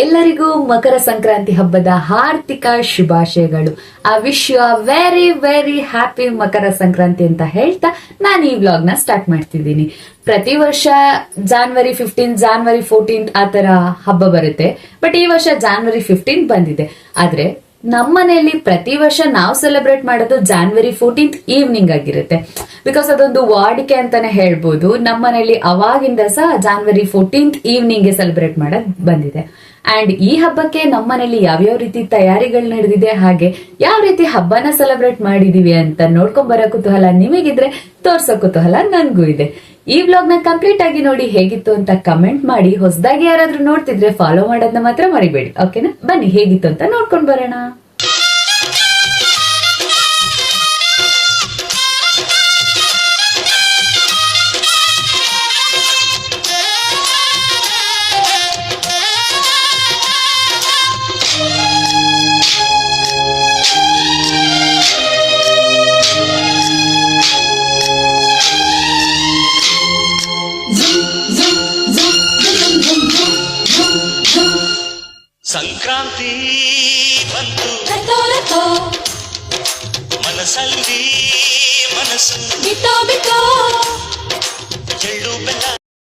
ಎಲ್ಲರಿಗೂ ಮಕರ ಸಂಕ್ರಾಂತಿ ಹಬ್ಬದ ಹಾರ್ದಿಕ ಶುಭಾಶಯಗಳು. I wish you a very very happy Makara Sankranti ಅಂತ ಹೇಳ್ತಾ ನಾನು ಈ ವ್ಲಾಗ್ ನ ಸ್ಟಾರ್ಟ್ ಮಾಡ್ತಿದ್ದೀನಿ. ಪ್ರತಿ ವರ್ಷ ಜಾನ್ವರಿ 15, ಜಾನ್ವರಿ 14 ಆತರ ಹಬ್ಬ ಬರುತ್ತೆ. ಬಟ್ ಈ ವರ್ಷ ಜಾನ್ವರಿ 15 ಬಂದಿದೆ. ಆದ್ರೆ ನಮ್ಮನೆಯಲ್ಲಿ ಪ್ರತಿ ವರ್ಷ ನಾವು ಸೆಲೆಬ್ರೇಟ್ ಮಾಡೋದು ಜಾನ್ವರಿ 14 ಈವ್ನಿಂಗ್ ಆಗಿರುತ್ತೆ. ಬಿಕಾಸ್ ಅದೊಂದು ವಾಡಿಕೆ ಅಂತಾನೆ ಹೇಳ್ಬೋದು. ನಮ್ಮನೆಯಲ್ಲಿ ಅವಾಗಿಂದ ಸಹ ಜಾನ್ವರಿ 14 ಈವ್ನಿಂಗ್ ಸೆಲೆಬ್ರೇಟ್ ಮಾಡೋದ್ ಬಂದಿದೆ. ಅಂಡ್ ಈ ಹಬ್ಬಕ್ಕೆ ನಮ್ಮನೇಲಿ ಯಾವ್ಯಾವ ರೀತಿ ತಯಾರಿಗಳು ನಡೆದಿದೆ, ಹಾಗೆ ಯಾವ ರೀತಿ ಹಬ್ಬನ ಸೆಲೆಬ್ರೇಟ್ ಮಾಡಿದೀವಿ ಅಂತ ನೋಡ್ಕೊಂಡ್ ಬರೋ ಕುತೂಹಲ ನಿಮಗಿದ್ರೆ ತೋರ್ಸೋ ಕುತೂಹಲ ನನ್ಗೂ ಇದೆ. ಈ ವ್ಲಾಗ್ ನ ಕಂಪ್ಲೀಟ್ ಆಗಿ ನೋಡಿ ಹೇಗಿತ್ತು ಅಂತ ಕಮೆಂಟ್ ಮಾಡಿ. ಹೊಸದಾಗಿ ಯಾರಾದ್ರೂ ನೋಡ್ತಿದ್ರೆ ಫಾಲೋ ಮಾಡೋದನ್ನ ಮಾತ್ರ ಮರಿಬೇಡಿ. ಓಕೆನಾ? ಬನ್ನಿ ಹೇಗಿತ್ತು ಅಂತ ನೋಡ್ಕೊಂಡ್ ಬರೋಣ. ಸಂಕ್ರಾಂತಿ ಬಂತು ಮನಸ್ಸಲ್ಲಿ ಮನಸ್ಸು ಬಿತ್ತೋ